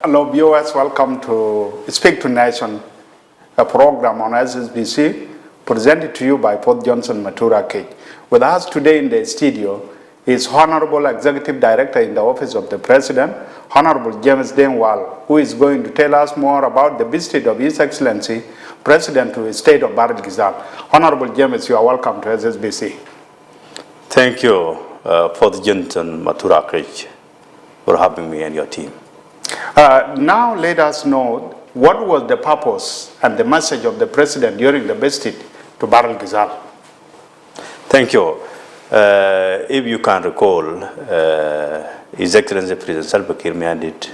Hello viewers, welcome to Speak to Nation, a program on SSBC presented to you by Port Johnson Matura Cage. With us today in the studio is Honorable Executive Director in the Office of the President, Honorable James Deng Wal, who is going to tell us more about the visit of His Excellency, President to the State of Bahr el Ghazal. Honorable James, you are welcome to SSBC. Thank you, Port Johnson Matura Cage, for having me and your team. Now let us know what was the purpose and the message of the President during the visit to Bahr el Ghazal. Thank you. If you can recall, His Excellency President Salva Kiir Mayardit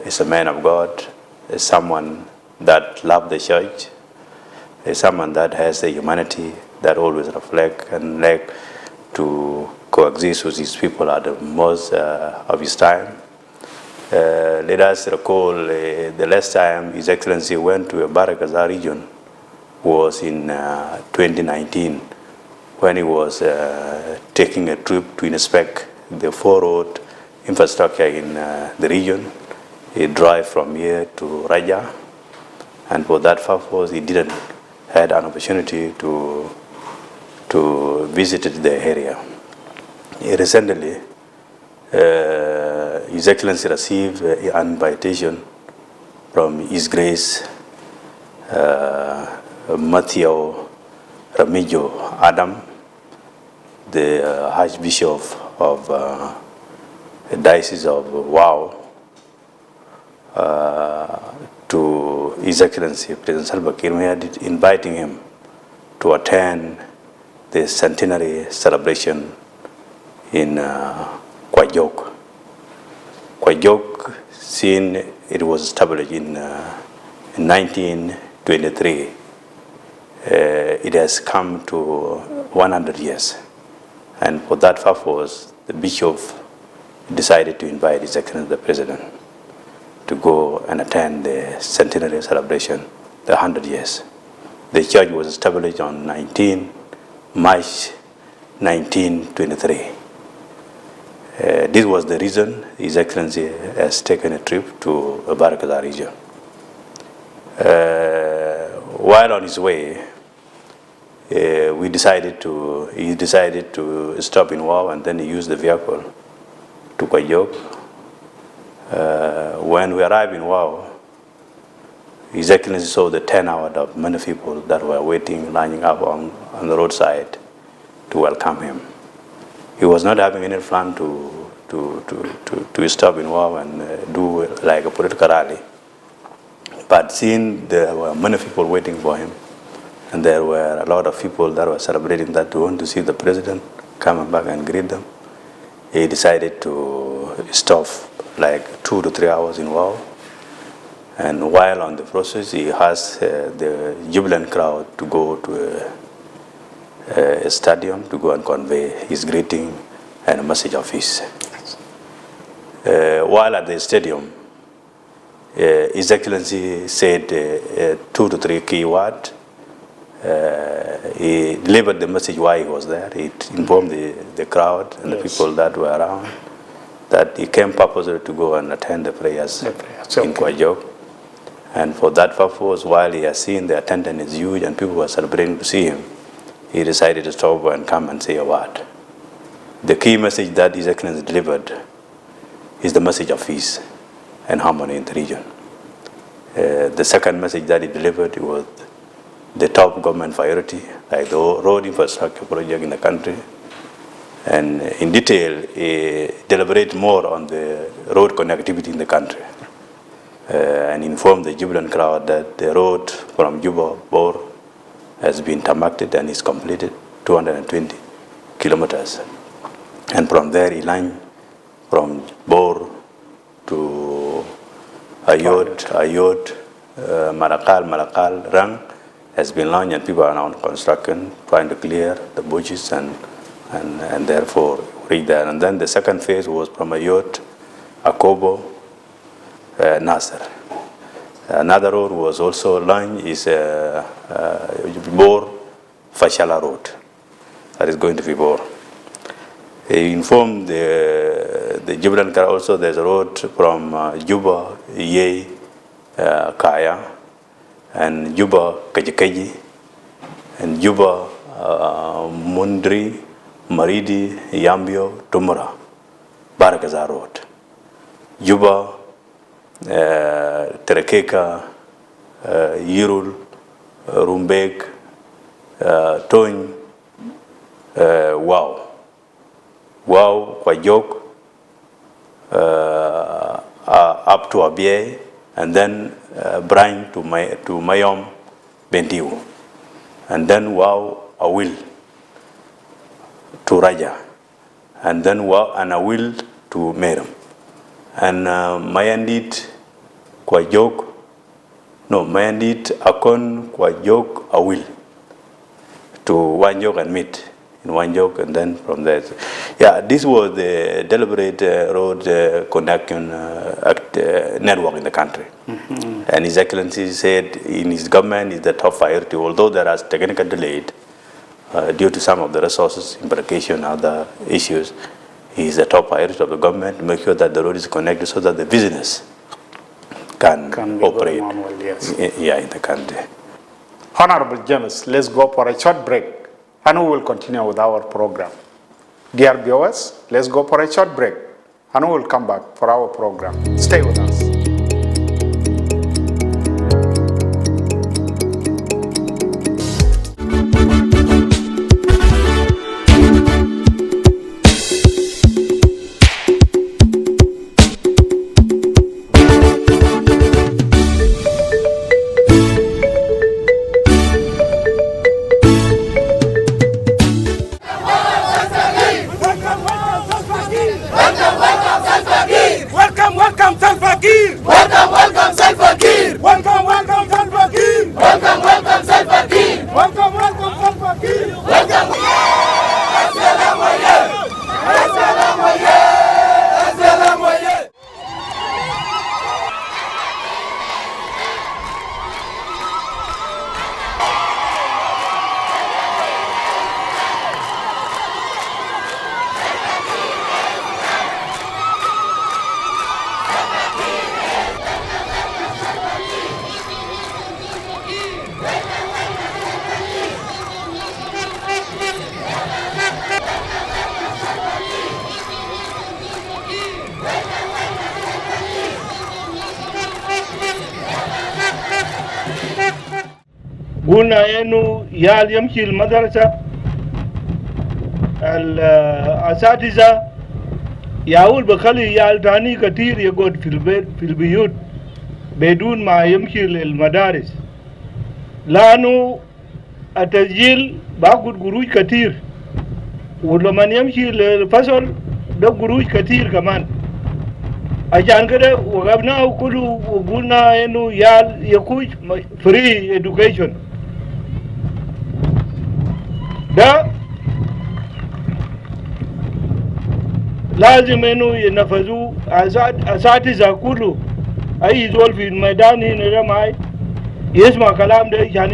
is a man of God, is someone that loves the church, is someone that has a humanity that always reflects and like to coexist with his people at the most of his time. Let us recall the last time His Excellency went to a Bahr el Ghazal region was in 2019 when he was taking a trip to inspect the four-road infrastructure in the region. He drive from here to Raja, and for that purpose he didn't had an opportunity to visit the area. Recently, His Excellency received an invitation from His Grace Matthew Ramijo Adam, the Archbishop of the Diocese of Wau, to His Excellency President Salva Kiir Mayardit, inviting him to attend the centenary celebration in Kwajok. Kwajok, since it was established in 1923, it has come to 100 years. And for that purpose, the bishop decided to invite His Excellency the President to go and attend the centenary celebration, the 100 years. The church was established on March 1923. This was the reason His Excellency has taken a trip to Bahr el Ghazal region. While on his way, he decided to stop in Wau, and then he used the vehicle to Kwajok. When we arrived in Wau, His Excellency saw the turnout of many people that were waiting, lining up on the roadside to welcome him. He was not having any plan to stop in Wau and do like a political rally. But seeing there were many people waiting for him, and there were a lot of people that were celebrating that they want to see the president come back and greet them, he decided to stop like 2 to 3 hours in Wau. And while on the process, he asked the jubilant crowd to go to a stadium to go and convey his greeting and a message of peace. While at the stadium, His Excellency said 2 to 3 key words. He delivered the message why he was there. He informed the crowd and the people that were around that he came purposely to go and attend the prayers in Kwajok. And for that purpose, while he has seen the attendance is huge and people were celebrating to see him, he decided to stop and come and say a word. The key message that His Excellency delivered is the message of peace and harmony in the region. The second message that he delivered was the top government priority, like the road infrastructure project in the country. And in detail, he deliberated more on the road connectivity in the country. And informed the jubilant crowd that the road from Juba, Bor, has been tarmacked and is completed, 220 kilometers. And from there, he lined from Bor to Ayod, Malakal, Rang, has been launched, and people are now on construction, trying to clear the bushes and therefore reach there. And then the second phase was from Ayod, Akobo, Nasser. Another road was also launched, is Bor Fashala Road. That is going to be Bor. He informed the the Jubran Kara also, there's a road from Juba, Ye, Kaya, and Juba, Kajikaji, and Juba, Mundri, Maridi, Yambio, Tumura, Barakaza Road. Juba, Terekeka, Yirul, Rumbek, Tony, Wow, Kwajok, up to Abie, and then Brine to Mayom, Bentiu, and then Wow, Awil to Raja, and then Wow and Awil to Meram, and Mayandit, Kwajok, no, Mayandit, Akon, Kwajok, Awil to Wanjok and meet in Wanjok, and then from there. Yeah, this was the deliberate road conduction network in the country. And His Excellency said in his government is the top priority, although there are technical delayed due to some of the resources, implication, other issues. Is the top priority of the government to make sure that the road is connected so that the business can operate in the country. Honorable journalists, let's go for a short break and we will continue with our program. Dear viewers, let's go for a short break and we will come back for our program. Stay with us. قلنا انه يال يمشي المدرسه الاساتذه ياول بخلي يال تاني كثير يقعد في البيت في البيوت بدون ما يمشي للمدارس لانه التسجيل باخد قروش كثير ولما يمشي للفصل ده قروش كثير كمان عشان كده وقفنا كله وقلنا انه يال يكون فري education ده لازم انه ينفذوا اساتذه كله اي زول في الميدان هنا ده معي يسمع كلام ده عشان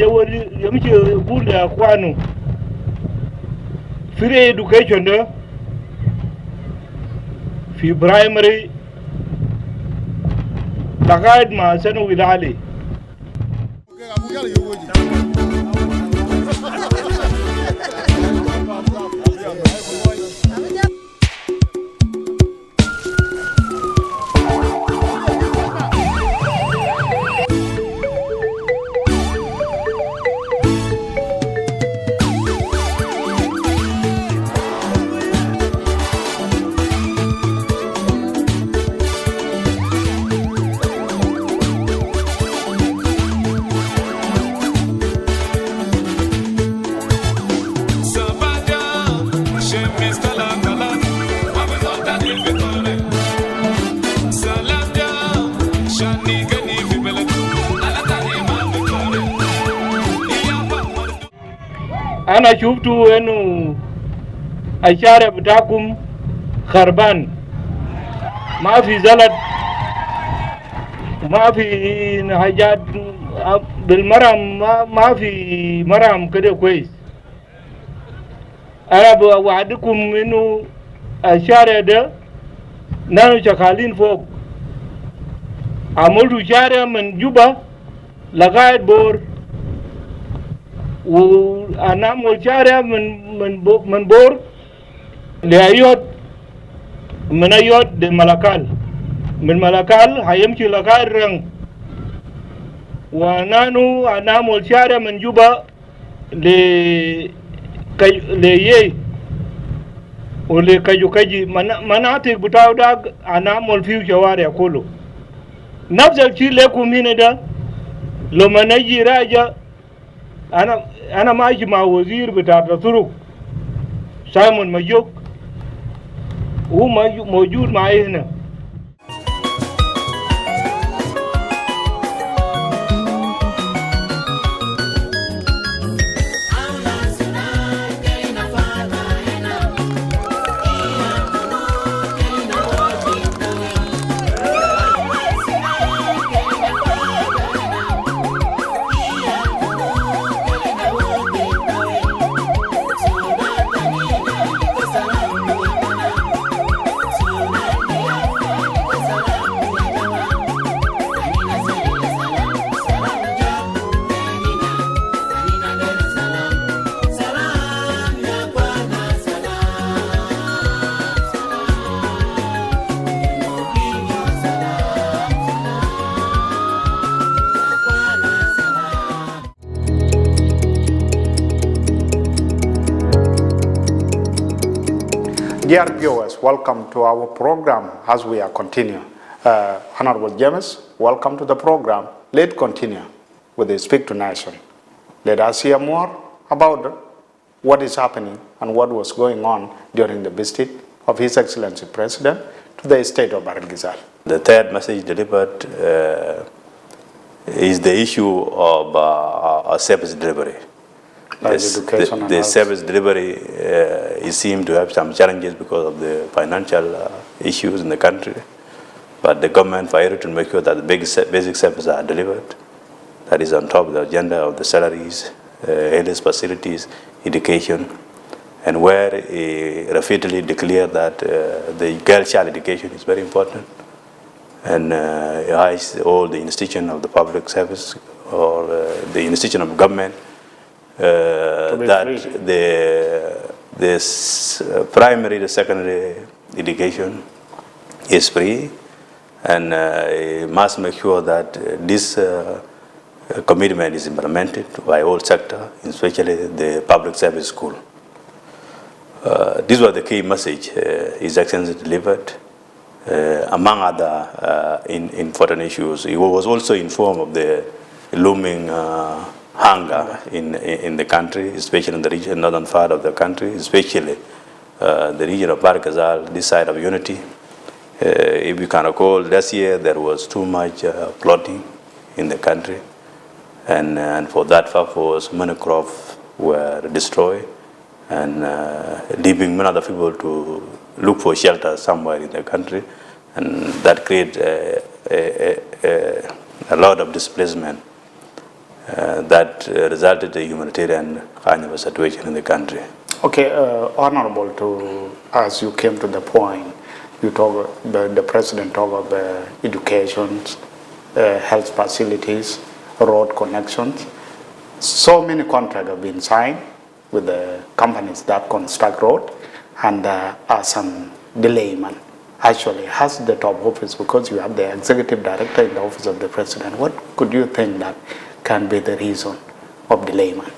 يمشي يقول لاخوانه فري education ده في برايمري لغايه ما ثانوي العالي. أنا شفت إنه الشارع بتاعكم خربان ما في زلط ما في حاجات بالمرام ما في مرام كده كويس. أنا بوعدكم إنه الشارع ده nanu chakalin fok amul share min juba lagayat bor و anam wal share min bor le ayot min ayot de malakal من ملكال هيمشي لغاية رنگ ونانو أنام والشارع من جوبا ليه ولكجو كجي مناطق بتاعو دا أنام والفيو شوارع كله نفس الشيء لكم هنا ده لما نجي راجع أنا ماشي مع وزير بتاع الطرق سايمون مجوك هو موجود معي هنا. Dear viewers, welcome to our program as we are continuing. Honorable James, welcome to the program. Let's continue with the Speak to Nation. Let us hear more about what is happening and what was going on during the visit of His Excellency President to the state of Barangizal. The third message delivered is the issue of service delivery. The service delivery seems to have some challenges because of the financial issues in the country. But the government priority to make sure that the basic services are delivered. That is on top of the agenda of the salaries, health facilities, education, and where he repeatedly declared that the girl-child education is very important, and all the institution of the public service or the institution of government. That the primary, the secondary education is free, and must make sure that this commitment is implemented by all sector, especially the public service school. This was the key message His Excellency delivered. Among other important issues, he was also informed of the looming hunger in the country, especially in the region, northern part of the country, especially the region of Barkazal, this side of unity. If you can recall, last year there was too much flooding in the country, and for that purpose, many crops were destroyed, and leaving many other people to look for shelter somewhere in the country, and that created a lot of displacement. That resulted in a humanitarian kind of a situation in the country. Okay, Honorable, as you came to the point, you talk, the President talked about education, health facilities, road connections. So many contracts have been signed with the companies that construct road, and are some delayment. Actually, has the top office, because you have the executive director in the office of the President, what could you think that can be the reason of delayment?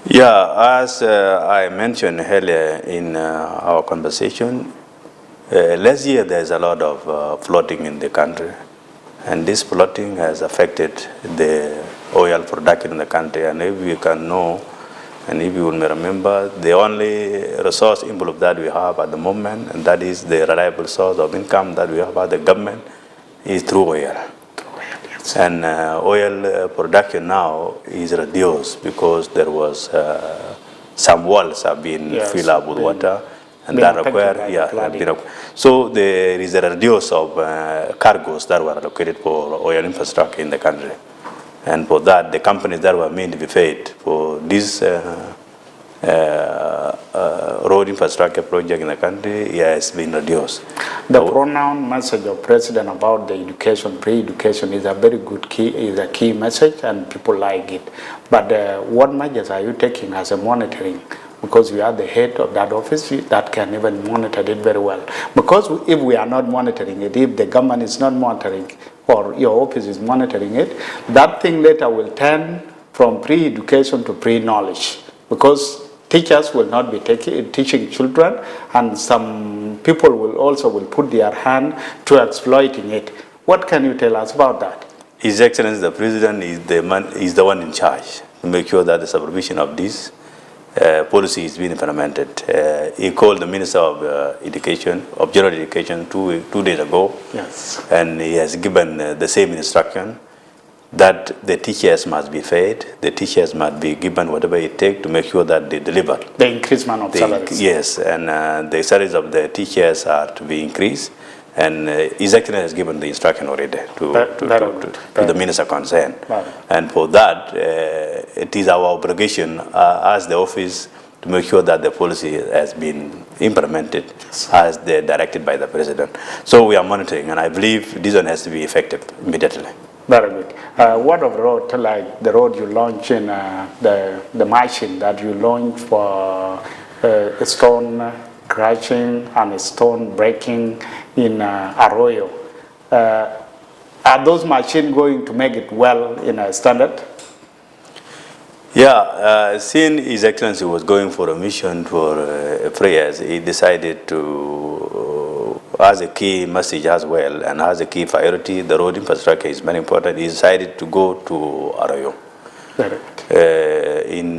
Yeah, as I mentioned earlier in our conversation, last year there's a lot of flooding in the country, and this flooding has affected the oil production in the country. And if you can know, and if you will remember, the only resource envelope that we have at the moment, and that is the reliable source of income that we have at the government, is through oil. And oil production now is reduced because there was some wells have been filled up with water, and that require so there is a reduce of cargoes that were allocated for oil infrastructure in the country, and for that the companies that were meant to be paid for this road infrastructure project in the country has been reduced. The pronoun message of President about the education, pre-education, is a very good key, is a key message, and people like it. But what measures are you taking as a monitoring? Because you are the head of that office, that can even monitor it very well. Because if we are not monitoring it, if the government is not monitoring, or your office is monitoring it, that thing later will turn from pre-education to pre-knowledge. Because teachers will not be teaching children, and some people will put their hand to exploiting it. What can you tell us about that? His Excellency the President is the one in charge to make sure that the supervision of this policy is being implemented. He called the Minister of Education, of General Education, two days ago, yes, and he has given the same instruction that the teachers must be fed, the teachers must be given whatever it takes to make sure that they deliver. The increasement of salaries. Yes, and the salaries of the teachers are to be increased, and His Excellency has given the instruction already to the Minister concerned. Right. And for that, it is our obligation as the office to make sure that the policy has been implemented as directed by the President. So we are monitoring, and I believe this one has to be effective immediately. Very good. What of road, like the road you launch in the machine that you launched for stone crushing and stone breaking in Arroyo? Are those machines going to make it well in a standard? Yeah, seeing His Excellency was going for a mission for prayers, he decided to, as a key message as well, and as a key priority, the road infrastructure is very important. He decided to go to Arroyo. Very good. In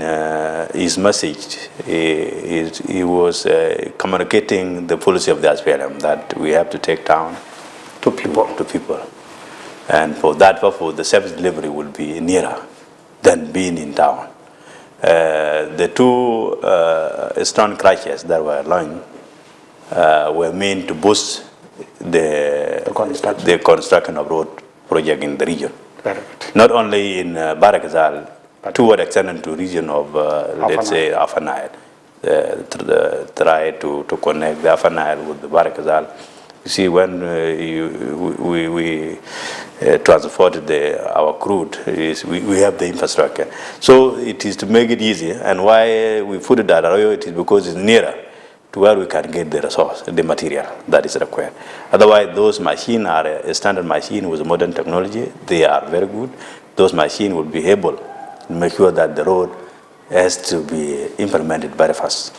his message, he was communicating the policy of the SPLM that we have to take town to people. And for that purpose, the service delivery will be nearer than being in town. The two stone crushes that were launched were meant to boost the construction of road project in the region. Not only in Barakazal, to what extent into region of, let's say, Upper Nile. Try to connect the Upper Nile with the Barakazal. You see, when we transported our crude, we have the infrastructure. So it is to make it easier. And why we put it at Arroyo, it is because it's nearer to where we can get the resource, the material that is required. Otherwise, those machines are a standard machine with modern technology. They are very good. Those machines will be able to make sure that the road has to be implemented very fast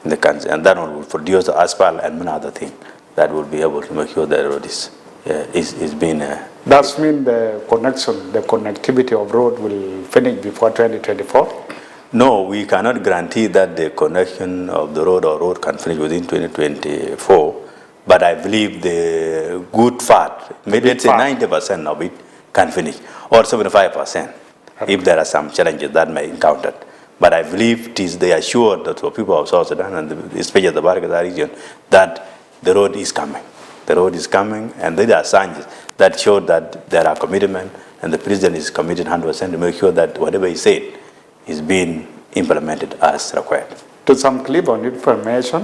in the country. And that one will produce the asphalt and many other things that will be able to make sure that the road is being... Does mean the connection, the connectivity of road will finish before 2024? No, we cannot guarantee that the connection of the road or road can finish within 2024, but I believe the good part, maybe let's say 90% of it can finish, or 75%, if there are some challenges that may encounter. But I believe it is they are sure that for people of South Sudan, and especially the Barakazal region, that the road is coming. The road is coming, and there are signs that show that there are commitment, and the President is committed 100% to make sure that whatever he said is being implemented as required. To some clip of information,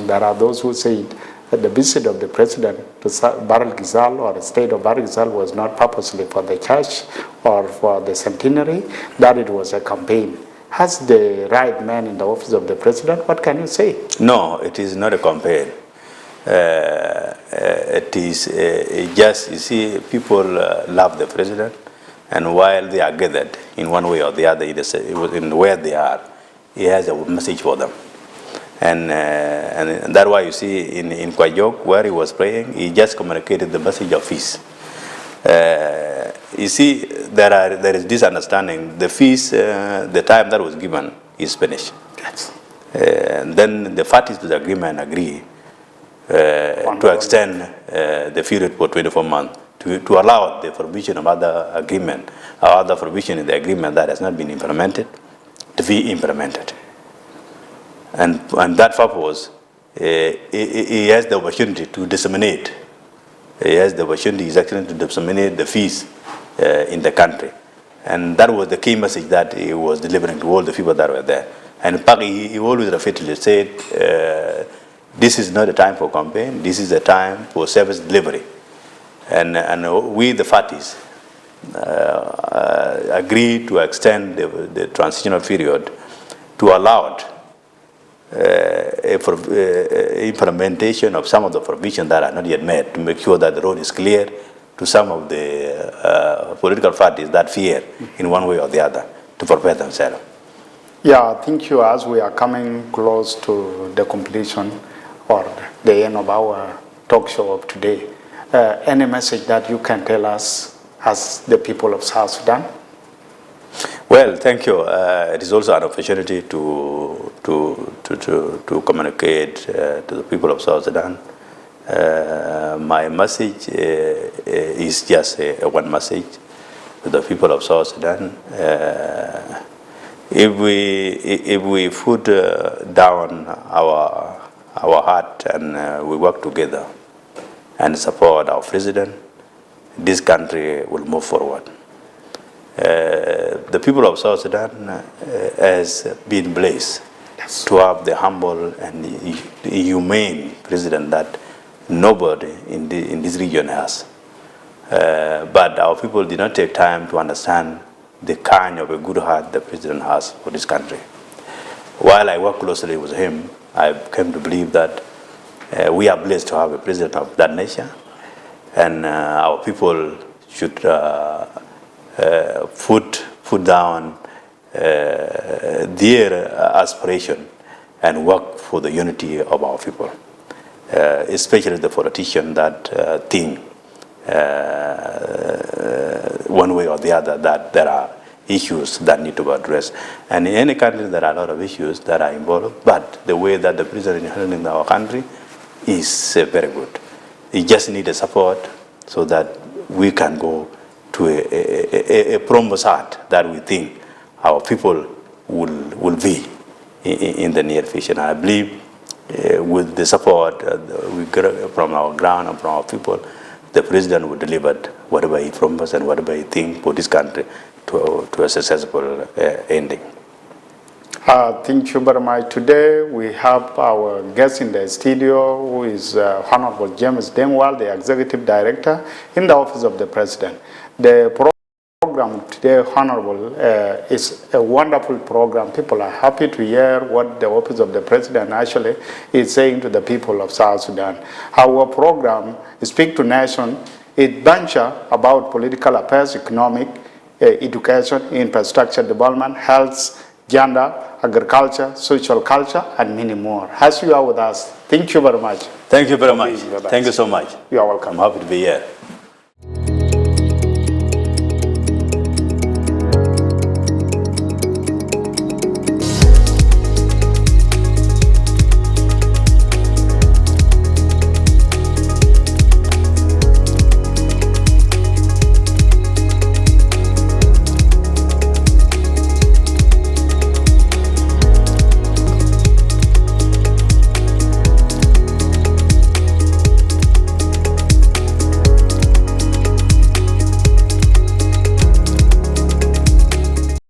there are those who say that the visit of the President to Barakazal or the state of Barakazal was not purposely for the church or for the centenary, that it was a campaign. Has the right man in the office of the President, what can you say? No, it is not a campaign. It is just, you see, people love the President, and while they are gathered in one way or the other, in where they are, he has a message for them. And that's why you see in Kwajok, where he was praying, he just communicated the message of peace. You see, there is this understanding. The feast, the time that was given is finished. Yes. And then the parties to the agreement agree to extend the period for 24 months to allow the provision of other agreement or other provision in the agreement that has not been implemented to be implemented. And that purpose, he has the opportunity to disseminate. He has the opportunity, His Excellency, to disseminate the fees in the country. And that was the key message that he was delivering to all the people that were there. And in fact, he always repeatedly said, this is not a time for campaign. This is a time for service delivery. And we, the parties, agreed to extend the transitional period to allow implementation of some of the provisions that are not yet met, to make sure that the road is clear to some of the political parties that fear in one way or the other to prepare themselves. Yeah, thank you. As we are coming close to the completion or the end of our talk show of today, any message that you can tell us as the people of South Sudan? Well, thank you. It is also an opportunity to communicate to the people of South Sudan. My message is just one message to the people of South Sudan. If we put down our heart and we work together and support our president, this country will move forward. The people of South Sudan has been blessed to have the humble and humane president that nobody in this region has. But our people did not take time to understand the kind of a good heart the president has for this country. While I work closely with him, I came to believe that we are blessed to have a president of that nature, and our people should put down their aspiration and work for the unity of our people, especially the politicians that think one way or the other that there are issues that need to be addressed. And in any country there are a lot of issues that are involved, but the way that the president is handling our country is very good. He just needs support so that we can go to a promised art that we think our people will be in the near future. And I believe with the support we get from our ground and from our people, the president will deliver whatever he promised and whatever he thinks for this country to a successful ending. Thank you very much. Today we have our guest in the studio, who is Honorable James Deng Wal, the Executive Director in the Office of the President. The program today, Honorable, is a wonderful program. People are happy to hear what the Office of the President actually is saying to the people of South Sudan. Our program, Speak to Nation, it venture about political affairs, economic, education, infrastructure development, health, gender, agriculture, social culture, and many more. As you are with us, thank you very much. Thank you very much. Thank you so much. You are welcome. I'm happy to be here.